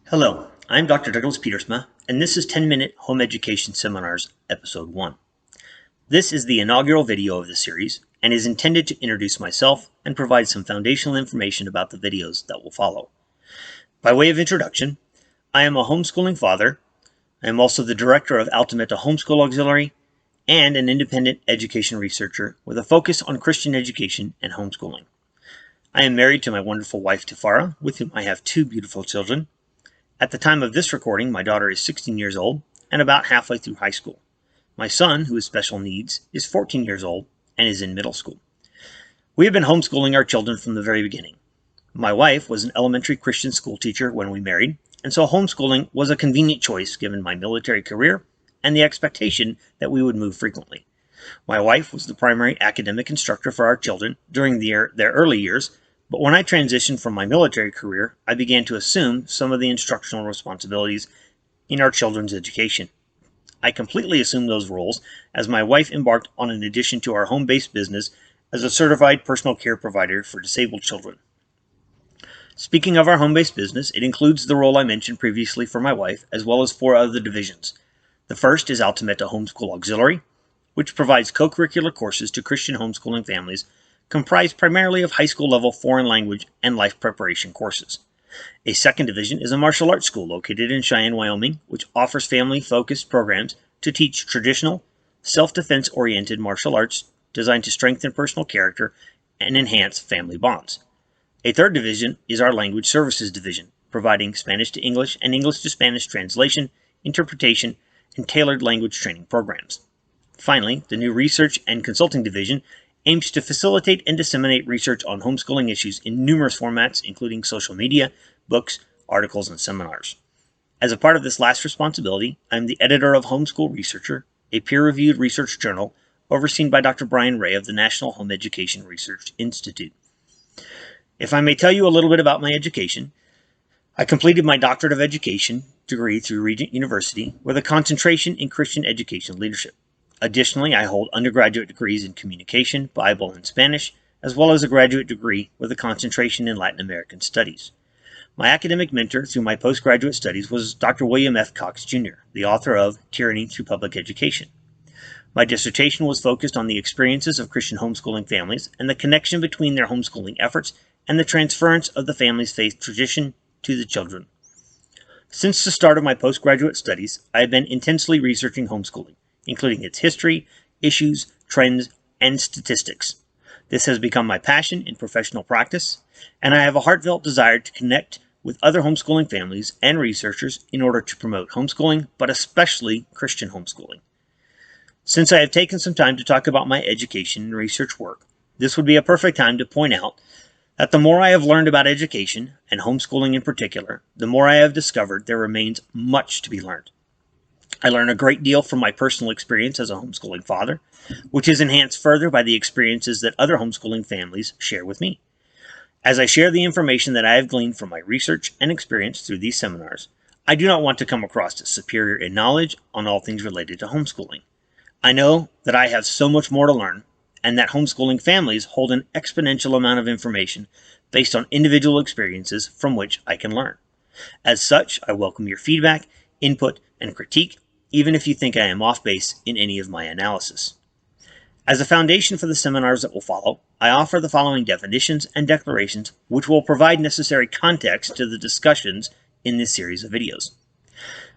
Hello, I'm Dr. Douglas Pietersma, and this is 10-Minute Home Education Seminars, Episode 1. This is the inaugural video of the series and is intended to introduce myself and provide some foundational information about the videos that will follow. By way of introduction, I am a homeschooling father. I am also the director of Altametta Homeschool Auxiliary and an independent education researcher with a focus on Christian education and homeschooling. I am married to my wonderful wife, Tafara, with whom I have 2 beautiful children. At the time of this recording, my daughter is 16 years old and about halfway through high school. My son, who has special needs, is 14 years old and is in middle school. We have been homeschooling our children from the very beginning. My wife was an elementary Christian school teacher when we married, and so homeschooling was a convenient choice given my military career and the expectation that we would move frequently. My wife was the primary academic instructor for our children during their early years, but when I transitioned from my military career, I began to assume some of the instructional responsibilities in our children's education. I completely assumed those roles as my wife embarked on an addition to our home-based business as a certified personal care provider for disabled children. Speaking of our home-based business, it includes the role I mentioned previously for my wife, as well as 4 other divisions. The first is Altametta Homeschool Auxiliary, which provides co-curricular courses to Christian homeschooling families comprised primarily of high school level foreign language and life preparation courses. A second division is a martial arts school located in Cheyenne, Wyoming, which offers family-focused programs to teach traditional, self-defense oriented martial arts designed to strengthen personal character and enhance family bonds. A third division is our language services division, providing Spanish to English and English to Spanish translation, interpretation, and tailored language training programs. Finally, the new research and consulting division aims to facilitate and disseminate research on homeschooling issues in numerous formats, including social media, books, articles, and seminars. As a part of this last responsibility, I am the editor of Homeschool Researcher, a peer-reviewed research journal overseen by Dr. Brian Ray of the National Home Education Research Institute. If I may tell you a little bit about my education, I completed my Doctorate of Education degree through Regent University with a concentration in Christian education leadership. Additionally, I hold undergraduate degrees in communication, Bible, and Spanish, as well as a graduate degree with a concentration in Latin American studies. My academic mentor through my postgraduate studies was Dr. William F. Cox, Jr., the author of Tyranny Through Public Education. My dissertation was focused on the experiences of Christian homeschooling families and the connection between their homeschooling efforts and the transference of the family's faith tradition to the children. Since the start of my postgraduate studies, I have been intensely researching homeschooling, including its history, issues, trends, and statistics. This has become my passion in professional practice, and I have a heartfelt desire to connect with other homeschooling families and researchers in order to promote homeschooling, but especially Christian homeschooling. Since I have taken some time to talk about my education and research work, this would be a perfect time to point out that the more I have learned about education, and homeschooling in particular, the more I have discovered there remains much to be learned. I learn a great deal from my personal experience as a homeschooling father, which is enhanced further by the experiences that other homeschooling families share with me. As I share the information that I have gleaned from my research and experience through these seminars, I do not want to come across as superior in knowledge on all things related to homeschooling. I know that I have so much more to learn, and that homeschooling families hold an exponential amount of information based on individual experiences from which I can learn. As such, I welcome your feedback, input, and critique, even if you think I am off base in any of my analysis. As a foundation for the seminars that will follow, I offer the following definitions and declarations which will provide necessary context to the discussions in this series of videos.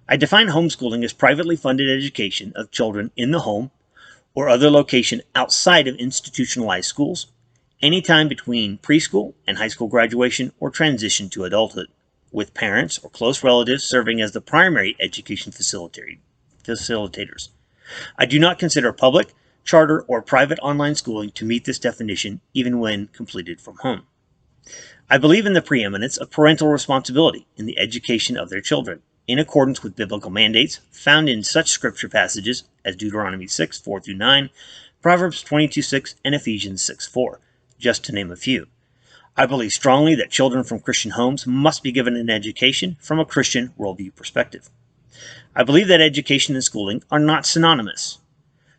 I define homeschooling as privately funded education of children in the home or other location outside of institutionalized schools, anytime between preschool and high school graduation or transition to adulthood, with parents or close relatives serving as the primary education facilitators. I do not consider public, charter, or private online schooling to meet this definition, even when completed from home. I believe in the preeminence of parental responsibility in the education of their children, in accordance with biblical mandates found in such scripture passages as Deuteronomy 6:4-9, Proverbs 22:6, and Ephesians 6:4, just to name a few. I believe strongly that children from Christian homes must be given an education from a Christian worldview perspective. I believe that education and schooling are not synonymous.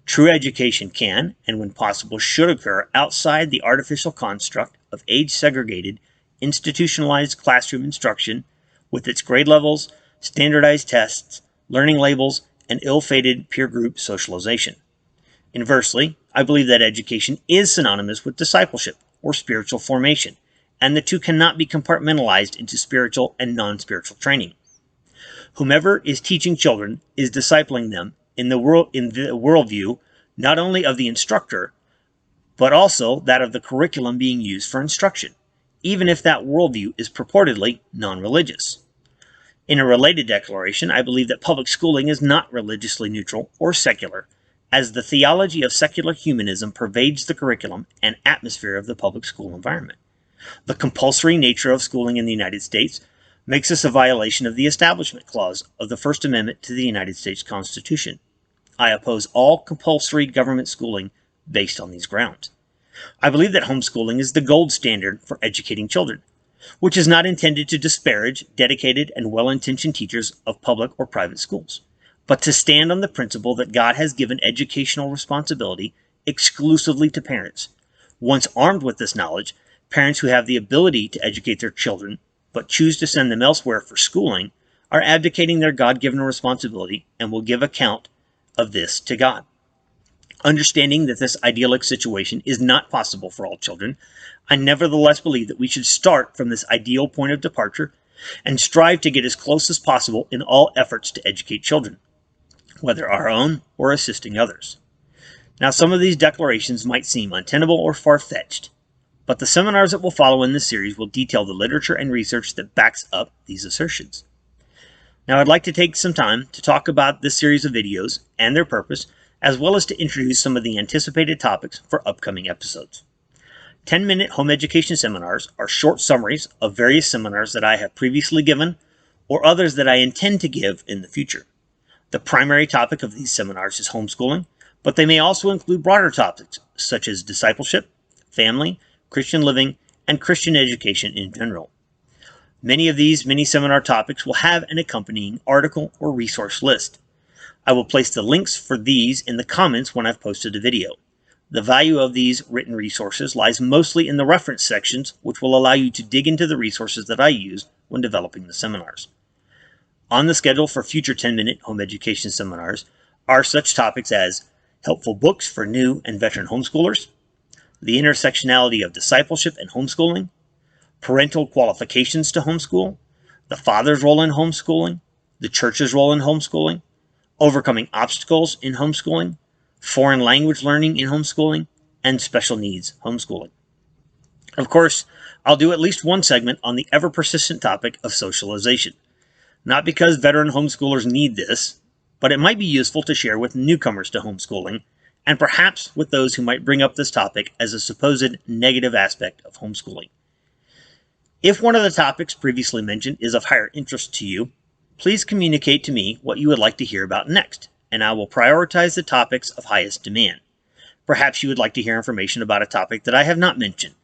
True education can, and when possible should occur outside the artificial construct of age-segregated, institutionalized classroom instruction with its grade levels, standardized tests, learning labels, and ill-fated peer group socialization. Inversely, I believe that education is synonymous with discipleship or spiritual formation, and the two cannot be compartmentalized into spiritual and non-spiritual training. Whomever is teaching children is discipling them in the worldview not only of the instructor, but also that of the curriculum being used for instruction, even if that worldview is purportedly non-religious. In a related declaration, I believe that public schooling is not religiously neutral or secular, as the theology of secular humanism pervades the curriculum and atmosphere of the public school environment. The compulsory nature of schooling in the United States makes this a violation of the Establishment Clause of the First Amendment to the United States Constitution. I oppose all compulsory government schooling based on these grounds. I believe that homeschooling is the gold standard for educating children, which is not intended to disparage dedicated and well-intentioned teachers of public or private schools, but to stand on the principle that God has given educational responsibility exclusively to parents. Once armed with this knowledge, parents who have the ability to educate their children but choose to send them elsewhere for schooling are abdicating their God-given responsibility and will give account of this to God. Understanding that this idyllic situation is not possible for all children, I nevertheless believe that we should start from this ideal point of departure and strive to get as close as possible in all efforts to educate children, whether our own or assisting others. Now, some of these declarations might seem untenable or far-fetched, but the seminars that will follow in this series will detail the literature and research that backs up these assertions. Now, I'd like to take some time to talk about this series of videos and their purpose, as well as to introduce some of the anticipated topics for upcoming episodes. 10-minute home education seminars are short summaries of various seminars that I have previously given or others that I intend to give in the future. The primary topic of these seminars is homeschooling, but they may also include broader topics such as discipleship, family, Christian living, and Christian education in general. Many of these mini-seminar topics will have an accompanying article or resource list. I will place the links for these in the comments when I've posted a video. The value of these written resources lies mostly in the reference sections, which will allow you to dig into the resources that I used when developing the seminars. On the schedule for future 10-minute home education seminars are such topics as helpful books for new and veteran homeschoolers, the intersectionality of discipleship and homeschooling, parental qualifications to homeschool, the father's role in homeschooling, the church's role in homeschooling, overcoming obstacles in homeschooling, foreign language learning in homeschooling, and special needs homeschooling. Of course, I'll do at least one segment on the ever-persistent topic of socialization. Not because veteran homeschoolers need this, but it might be useful to share with newcomers to homeschooling, and perhaps with those who might bring up this topic as a supposed negative aspect of homeschooling. If one of the topics previously mentioned is of higher interest to you, please communicate to me what you would like to hear about next, and I will prioritize the topics of highest demand. Perhaps you would like to hear information about a topic that I have not mentioned.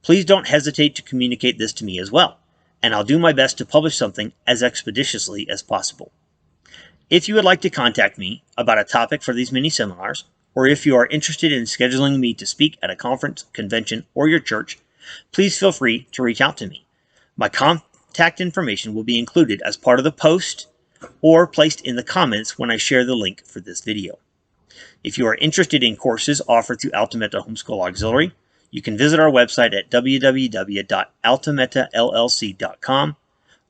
Please don't hesitate to communicate this to me as well, and I'll do my best to publish something as expeditiously as possible. If you would like to contact me about a topic for these mini-seminars, or if you are interested in scheduling me to speak at a conference, convention, or your church, please feel free to reach out to me. My contact information will be included as part of the post or placed in the comments when I share the link for this video. If you are interested in courses offered through Altametta Homeschool Auxiliary, you can visit our website at www.altamettallc.com,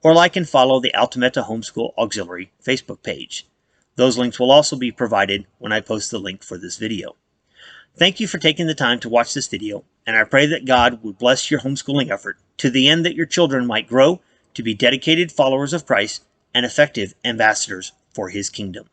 or like and follow the Altametta Homeschool Auxiliary Facebook page. Those links will also be provided when I post the link for this video. Thank you for taking the time to watch this video, and I pray that God would bless your homeschooling effort to the end that your children might grow to be dedicated followers of Christ and effective ambassadors for His kingdom.